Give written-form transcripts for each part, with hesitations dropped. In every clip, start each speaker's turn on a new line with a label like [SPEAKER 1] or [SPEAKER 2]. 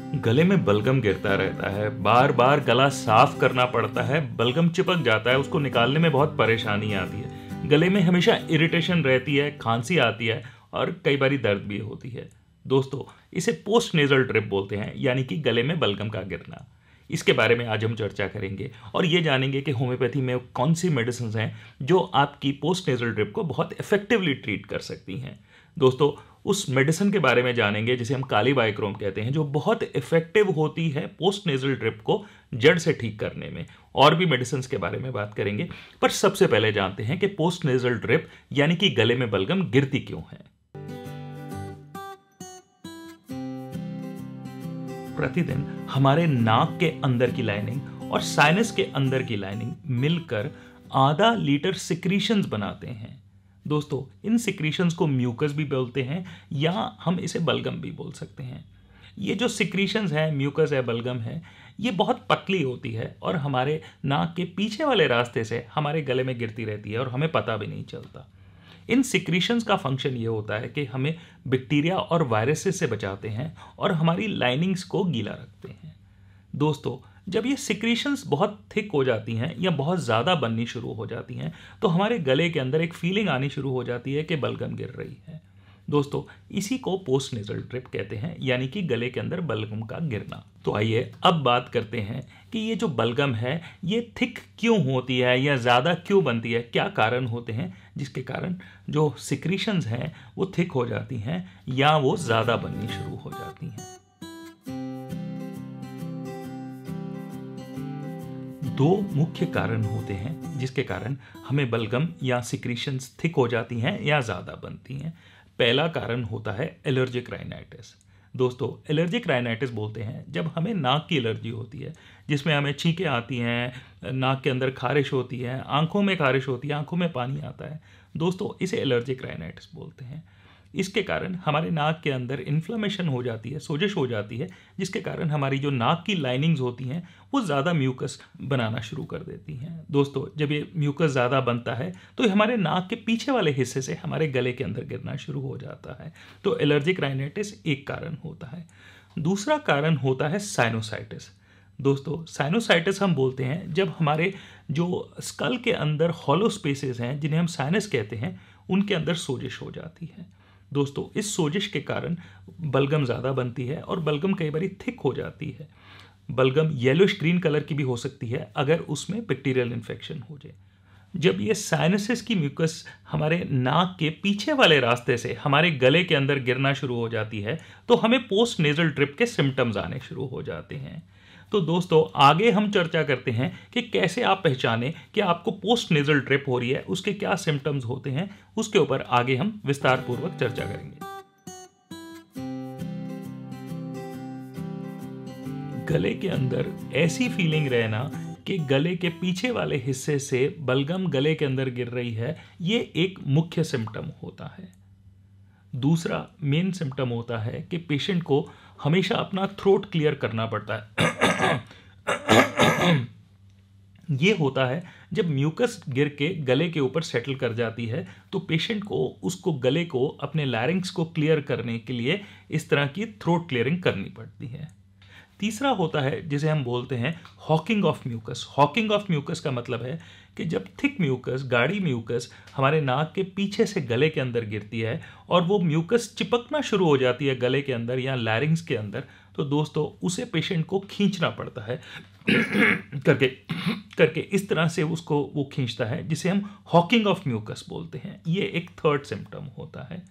[SPEAKER 1] गले में बलगम गिरता रहता है, बार बार गला साफ करना पड़ता है, बलगम चिपक जाता है, उसको निकालने में बहुत परेशानी आती है। गले में हमेशा इरिटेशन रहती है, खांसी आती है और कई बारी दर्द भी होती है। दोस्तों, इसे पोस्ट नेजल ड्रिप बोलते हैं, यानी कि गले में बलगम का गिरना। इसके बारे में आज हम चर्चा करेंगे और ये जानेंगे कि होम्योपैथी में कौन सी मेडिसिन हैं जो आपकी पोस्ट नेजल ड्रिप को बहुत इफेक्टिवली ट्रीट कर सकती हैं। दोस्तों, उस मेडिसिन के बारे में जानेंगे जिसे हम काली बाइक्रोम कहते हैं, जो बहुत इफेक्टिव होती है पोस्ट नेजल ड्रिप को जड़ से ठीक करने में। और भी मेडिसिन के बारे में बात करेंगे, पर सबसे पहले जानते हैं कि पोस्ट नेजल ड्रिप यानी कि गले में बलगम गिरती क्यों है। प्रतिदिन हमारे नाक के अंदर की लाइनिंग और साइनस के अंदर की लाइनिंग मिलकर आधा लीटर सिक्रीशंस बनाते हैं। दोस्तों, इन सिक्रीशंस को म्यूकस भी बोलते हैं या हम इसे बलगम भी बोल सकते हैं। ये जो सिक्रीशंस है, म्यूकस है, बलगम है, ये बहुत पतली होती है और हमारे नाक के पीछे वाले रास्ते से हमारे गले में गिरती रहती है और हमें पता भी नहीं चलता। इन सिक्रीशंस का फंक्शन ये होता है कि हमें बैक्टीरिया और वायरसेस से बचाते हैं और हमारी लाइनिंग्स को गीला रखते हैं। दोस्तों, जब ये सिक्रीशंस बहुत थिक हो जाती हैं या बहुत ज़्यादा बननी शुरू हो जाती हैं तो हमारे गले के अंदर एक फीलिंग आनी शुरू हो जाती है कि बलगम गिर रही है। दोस्तों, इसी को पोस्ट नेजल ड्रिप कहते हैं, यानी कि गले के अंदर बलगम का गिरना। तो आइए अब बात करते हैं कि ये जो बलगम है ये थिक क्यों होती है या ज़्यादा क्यों बनती है, क्या कारण होते हैं जिसके कारण जो सिक्रीशंस हैं वो थिक हो जाती हैं या वो ज़्यादा बननी शुरू हो जाती हैं। दो मुख्य कारण होते हैं जिसके कारण हमें बलगम या सिक्रीशंस थिक हो जाती हैं या ज़्यादा बनती हैं। पहला कारण होता है एलर्जिक राइनाइटिस। दोस्तों, एलर्जिक राइनाइटिस बोलते हैं जब हमें नाक की एलर्जी होती है, जिसमें हमें छींकें आती हैं, नाक के अंदर खारिश होती है, आंखों में खारिश होती है, आंखों में पानी आता है। दोस्तों, इसे एलर्जिक राइनाइटिस बोलते हैं। इसके कारण हमारे नाक के अंदर इन्फ्लेमेशन हो जाती है, सोजिश हो जाती है, जिसके कारण हमारी जो नाक की लाइनिंग्स होती हैं वो ज़्यादा म्यूकस बनाना शुरू कर देती हैं। दोस्तों, जब ये म्यूकस ज़्यादा बनता है तो ये हमारे नाक के पीछे वाले हिस्से से हमारे गले के अंदर गिरना शुरू हो जाता है। तो एलर्जिक राइनाइटिस एक कारण होता है। दूसरा कारण होता है साइनोसाइटिस। दोस्तों, साइनोसाइटिस हम बोलते हैं जब हमारे जो स्कल के अंदर हॉलो स्पेसेस हैं, जिन्हें हम साइनस कहते हैं, उनके अंदर सोजिश हो जाती है। दोस्तों, इस सोजिश के कारण बलगम ज़्यादा बनती है और बलगम कई बार थिक हो जाती है। बलगम येलोइश ग्रीन कलर की भी हो सकती है अगर उसमें बैक्टीरियल इन्फेक्शन हो जाए। जब ये साइनसेस की म्यूकस हमारे नाक के पीछे वाले रास्ते से हमारे गले के अंदर गिरना शुरू हो जाती है तो हमें पोस्ट नेजल ड्रिप के सिम्टम्स आने शुरू हो जाते हैं। तो दोस्तों, आगे हम चर्चा करते हैं कि कैसे आप पहचानें कि आपको पोस्ट नेजल ड्रिप हो रही है, उसके क्या सिम्टम्स होते हैं, उसके ऊपर आगे हम विस्तार पूर्वक चर्चा करेंगे। गले के अंदर ऐसी फीलिंग रहना कि गले के पीछे वाले हिस्से से बलगम गले के अंदर गिर रही है, ये एक मुख्य सिम्टम होता है। दूसरा मेन सिम्टम होता है कि पेशेंट को हमेशा अपना थ्रोट क्लियर करना पड़ता है। ये होता है जब म्यूकस गिर के गले के ऊपर सेटल कर जाती है तो पेशेंट को उसको गले को अपने लैरिंग्स को क्लियर करने के लिए इस तरह की थ्रोट क्लियरिंग करनी पड़ती है। तीसरा होता है जिसे हम बोलते हैं hawking of mucus. Hawking of mucus का मतलब है कि जब थिक म्यूकस, गाढ़ी म्यूकस हमारे नाक के पीछे से गले के अंदर गिरती है और वो म्यूकस चिपकना शुरू हो जाती है गले के अंदर या लैरिंग्स के अंदर, तो दोस्तों उसे पेशेंट को खींचना पड़ता है करके इस तरह से उसको वो खींचता है, जिसे हम हॉकिंग ऑफ म्यूकस बोलते हैं। ये एक थर्ड सिम्टम होता है।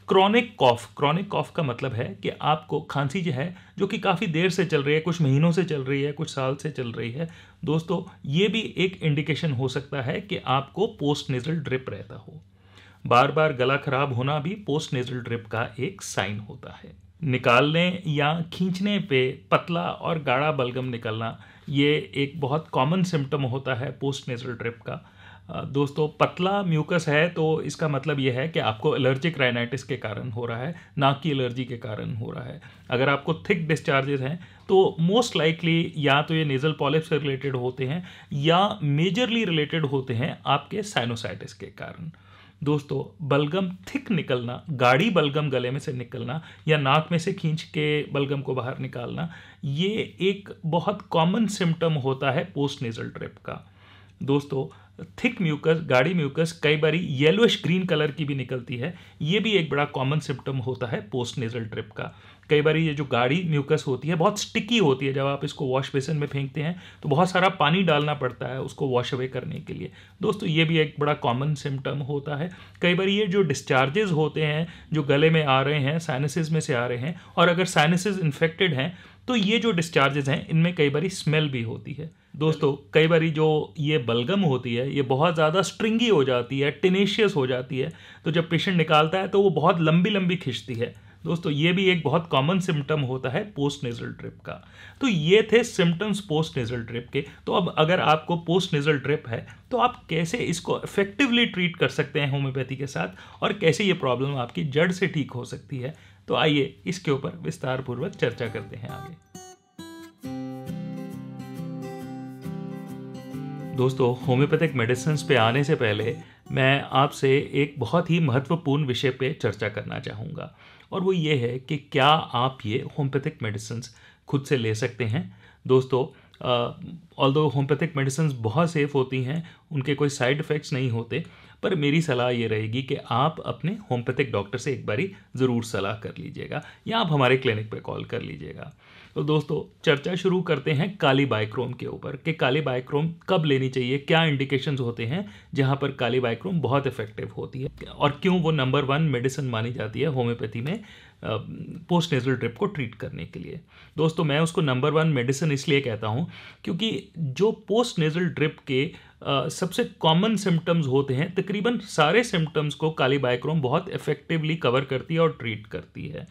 [SPEAKER 1] क्रॉनिक कॉफ का मतलब है कि आपको खांसी जो है, जो कि काफ़ी देर से चल रही है, कुछ महीनों से चल रही है, कुछ साल से चल रही है, दोस्तों ये भी एक इंडिकेशन हो सकता है कि आपको पोस्ट नेजल ड्रिप रहता हो। बार बार गला खराब होना भी पोस्ट नेजल ड्रिप का एक साइन होता है। निकालने या खींचने पे पतला और गाढ़ा बलगम निकलना, ये एक बहुत कॉमन सिम्टम होता है पोस्ट नेजल ड्रिप का। दोस्तों, पतला म्यूकस है तो इसका मतलब यह है कि आपको एलर्जिक राइनाइटिस के कारण हो रहा है, नाक की एलर्जी के कारण हो रहा है। अगर आपको थिक डिस्चार्जेस हैं तो मोस्ट लाइकली या तो ये नेजल पॉलिप से रिलेटेड होते हैं या मेजरली रिलेटेड होते हैं आपके साइनोसाइटिस के कारण। दोस्तों बलगम थिक निकलना, गाढ़ी बलगम गले में से निकलना या नाक में से खींच के बलगम को बाहर निकालना, ये एक बहुत कॉमन सिम्टम होता है पोस्ट नेजल ड्रिप का। दोस्तों थिक म्यूकस, गाढ़ी म्यूकस कई बार येलोइश ग्रीन कलर की भी निकलती है, ये भी एक बड़ा कॉमन सिम्टम होता है पोस्ट नेजल ड्रिप का। कई बार ये जो गाढ़ी म्यूकस होती है बहुत स्टिकी होती है, जब आप इसको वॉश बेसिन में फेंकते हैं तो बहुत सारा पानी डालना पड़ता है उसको वॉश अवे करने के लिए। दोस्तों ये भी एक बड़ा कॉमन सिम्टम होता है। कई बार ये जो डिस्चार्जेस होते हैं जो गले में आ रहे हैं, साइनसेस में से आ रहे हैं, और अगर साइनसेस इन्फेक्टेड हैं तो ये जो डिस्चार्जेस हैं इनमें कई बार स्मेल भी होती है। दोस्तों कई बार जो ये बलगम होती है ये बहुत ज़्यादा स्ट्रिंगी हो जाती है, टेनेशियस हो जाती है, तो जब पेशेंट निकालता है तो वो बहुत लंबी लंबी खिंचती है। दोस्तों ये भी एक बहुत कॉमन सिम्टम होता है पोस्ट नेजल ड्रिप का। तो ये थे सिम्टम्स पोस्ट नेजल ड्रिप के। तो अब अगर आपको पोस्ट नेजल ड्रिप है तो आप कैसे इसको इफेक्टिवली ट्रीट कर सकते हैं होम्योपैथी के साथ, और कैसे ये प्रॉब्लम आपकी जड़ से ठीक हो सकती है, तो आइए इसके ऊपर विस्तार पूर्वक चर्चा करते हैं आगे। दोस्तों होम्योपैथिक मेडिसिन पे आने से पहले मैं आपसे एक बहुत ही महत्वपूर्ण विषय पे चर्चा करना चाहूँगा, और वो ये है कि क्या आप ये होम्योपैथिक मेडिसिन खुद से ले सकते हैं। दोस्तों ऑल्दो होम्योपैथिक मेडिसिन बहुत सेफ़ होती हैं, उनके कोई साइड इफ़ेक्ट्स नहीं होते, पर मेरी सलाह ये रहेगी कि आप अपने होम्योपैथिक डॉक्टर से एक बारी ज़रूर सलाह कर लीजिएगा, या आप हमारे क्लिनिक पे कॉल कर लीजिएगा। तो दोस्तों चर्चा शुरू करते हैं काली बाइक्रोम के ऊपर कि काली बाइक्रोम कब लेनी चाहिए, क्या इंडिकेशंस होते हैं जहां पर काली बाइक्रोम बहुत इफेक्टिव होती है, और क्यों वो नंबर 1 मेडिसिन मानी जाती है होम्योपैथी में पोस्ट नेजल ड्रिप को ट्रीट करने के लिए। दोस्तों मैं उसको नंबर 1 मेडिसिन इसलिए कहता हूँ क्योंकि जो पोस्ट नेजल ड्रिप के सबसे कॉमन सिम्टम्स होते हैं, तकरीबन सारे सिम्टम्स को काली बाइक्रोम बहुत इफेक्टिवली कवर करती है और ट्रीट करती है।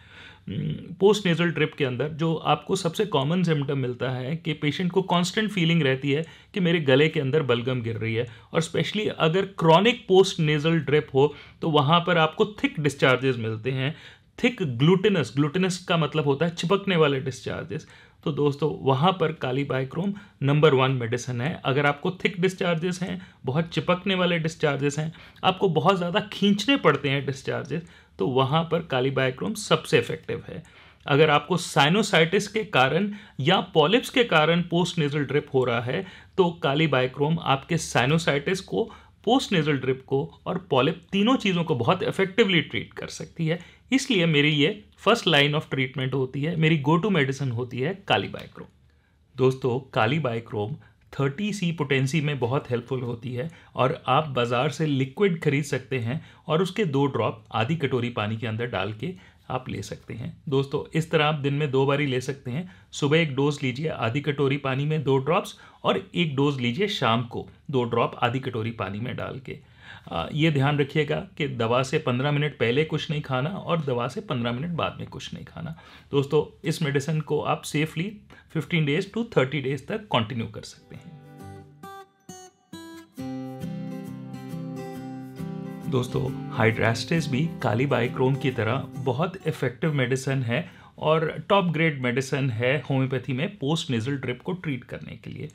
[SPEAKER 1] पोस्ट नेजल ड्रिप के अंदर जो आपको सबसे कॉमन सिम्टम मिलता है कि पेशेंट को कांस्टेंट फीलिंग रहती है कि मेरे गले के अंदर बलगम गिर रही है, और स्पेशली अगर क्रॉनिक पोस्ट नेजल ड्रिप हो तो वहाँ पर आपको थिक डिस्चार्जेस मिलते हैं, थिक ग्लूटिनस, ग्लूटिनस का मतलब होता है चिपकने वाले डिस्चार्जेस। तो दोस्तों वहाँ पर काली बाइक्रोम नंबर 1 मेडिसिन है। अगर आपको थिक डिस्चार्जेस हैं, बहुत चिपकने वाले डिस्चार्जेस हैं, आपको बहुत ज़्यादा खींचने पड़ते हैं डिस्चार्जेस, तो वहाँ पर काली बाइक्रोम सबसे इफेक्टिव है। अगर आपको साइनोसाइटिस के कारण या पॉलिप्स के कारण पोस्ट नेजल ड्रिप हो रहा है तो काली बाइक्रोम आपके साइनोसाइटिस को, पोस्ट नेजल ड्रिप को और पॉलिप तीनों चीज़ों को बहुत इफेक्टिवली ट्रीट कर सकती है। इसलिए मेरी ये फर्स्ट लाइन ऑफ ट्रीटमेंट होती है, मेरी गो टू मेडिसिन होती है काली बाइक्रोम। दोस्तों काली बाइक्रोम 30C पोटेंसी में बहुत हेल्पफुल होती है, और आप बाज़ार से लिक्विड खरीद सकते हैं और उसके 2 ड्रॉप आधी कटोरी पानी के अंदर डाल के आप ले सकते हैं। दोस्तों इस तरह आप दिन में 2 बारी ले सकते हैं। सुबह एक डोज लीजिए आधी कटोरी पानी में 2 ड्रॉप्स, और एक डोज लीजिए शाम को 2 ड्रॉप आधी कटोरी पानी में डाल के। ये ध्यान रखिएगा कि दवा से 15 मिनट पहले कुछ नहीं खाना और दवा से 15 मिनट बाद में कुछ नहीं खाना। दोस्तों इस मेडिसिन को आप सेफली 15 डेज टू 30 डेज तक कंटिन्यू कर सकते हैं। दोस्तों हाइड्रास्टिस भी काली बाइक्रोम की तरह बहुत इफेक्टिव मेडिसिन है और टॉप ग्रेड मेडिसिन है होम्योपैथी में पोस्ट नेजल ड्रिप को ट्रीट करने के लिए।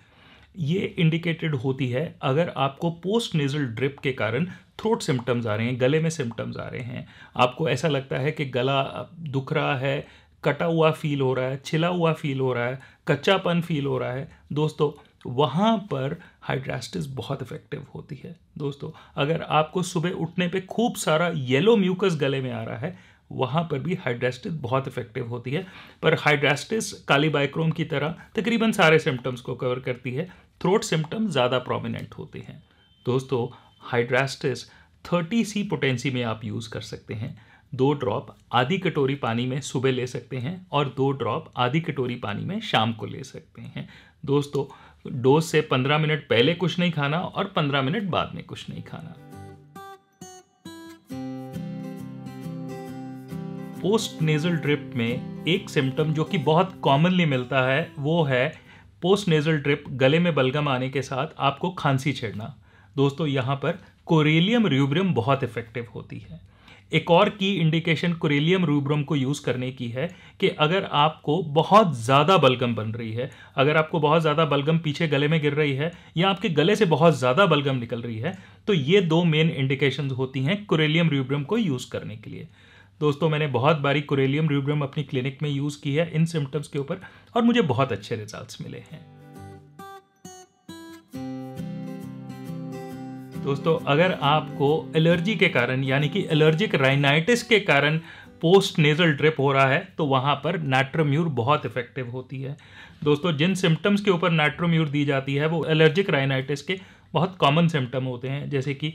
[SPEAKER 1] ये इंडिकेटेड होती है अगर आपको पोस्ट नेजल ड्रिप के कारण थ्रोट सिम्टम्स आ रहे हैं, गले में सिम्टम्स आ रहे हैं, आपको ऐसा लगता है कि गला दुख रहा है, कटा हुआ फील हो रहा है, छिला हुआ फील हो रहा है, कच्चापन फील हो रहा है, दोस्तों वहाँ पर हाइड्रास्टिस बहुत इफेक्टिव होती है। दोस्तों अगर आपको सुबह उठने पे खूब सारा येलो म्यूकस गले में आ रहा है, वहाँ पर भी हाइड्रास्टिस बहुत इफेक्टिव होती है। पर हाइड्रास्टिस काली बाइक्रोम की तरह तकरीबन सारे सिम्टम्स को कवर करती है, थ्रोट सिम्टम्स ज़्यादा प्रोमिनेंट होते हैं। दोस्तों हाइड्रास्टिस 30C पोटेंसी में आप यूज़ कर सकते हैं। 2 ड्रॉप आधी कटोरी पानी में सुबह ले सकते हैं और 2 ड्रॉप आधी कटोरी पानी में शाम को ले सकते हैं। दोस्तों डोज से 15 मिनट पहले कुछ नहीं खाना और 15 मिनट बाद में कुछ नहीं खाना। पोस्ट नेजल ड्रिप में एक सिम्टम जो कि बहुत कॉमनली मिलता है वो है पोस्ट नेजल ड्रिप, गले में बलगम आने के साथ आपको खांसी छेड़ना। दोस्तों यहाँ पर कोरेलियम र्यूब्रियम बहुत इफेक्टिव होती है। एक और की इंडिकेशन कुरेलियम रूब्रम को यूज़ करने की है कि अगर आपको बहुत ज़्यादा बलगम बन रही है, अगर आपको बहुत ज़्यादा बलगम पीछे गले में गिर रही है या आपके गले से बहुत ज़्यादा बलगम निकल रही है, तो ये 2 मेन इंडिकेशंस होती हैं कुरेलियम रूब्रम को यूज़ करने के लिए। दोस्तों, मैंने बहुत बारी कुरेलियम रूब्रम अपनी क्लिनिक में यूज़ की है इन सिम्टम्स के ऊपर और मुझे बहुत अच्छे रिजल्ट्स मिले हैं। दोस्तों, अगर आपको एलर्जी के कारण यानी कि एलर्जिक राइनाइटिस के कारण पोस्ट नेजल ड्रिप हो रहा है तो वहाँ पर नाट्रोम्यूर बहुत इफेक्टिव होती है। दोस्तों, जिन सिम्टम्स के ऊपर नाट्रोम्यूर दी जाती है वो एलर्जिक राइनाइटिस के बहुत कॉमन सिम्टम होते हैं, जैसे कि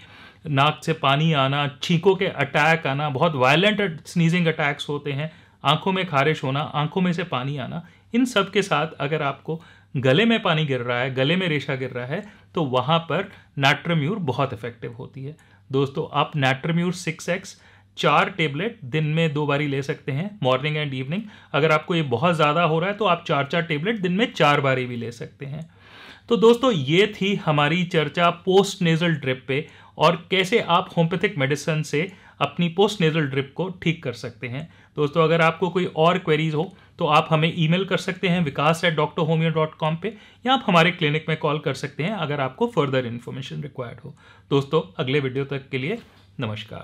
[SPEAKER 1] नाक से पानी आना, छींकों के अटैक आना, बहुत वायलेंट स्नीजिंग अटैक्स होते हैं, आंखों में खारिश होना, आंखों में से पानी आना। इन सब के साथ अगर आपको गले में पानी गिर रहा है, गले में रेशा गिर रहा है, तो वहाँ पर नाट्रोम्यूर बहुत इफेक्टिव होती है। दोस्तों, आप नाट्रोम्यूर 6x 4 टेबलेट दिन में 2 बारी ले सकते हैं, मॉर्निंग एंड इवनिंग। अगर आपको ये बहुत ज़्यादा हो रहा है तो आप 4-4 टेबलेट दिन में 4 बारी भी ले सकते हैं। तो दोस्तों, ये थी हमारी चर्चा पोस्ट नेजल ड्रिप पे और कैसे आप होम्योपैथिक मेडिसिन से अपनी पोस्ट नेजल ड्रिप को ठीक कर सकते हैं। दोस्तों, अगर आपको कोई और क्वेरीज हो तो आप हमें ईमेल कर सकते हैं vikas@drhomeo.com पे, या आप हमारे क्लिनिक में कॉल कर सकते हैं अगर आपको फर्दर इन्फॉर्मेशन रिक्वायर्ड हो। दोस्तों, अगले वीडियो तक के लिए नमस्कार।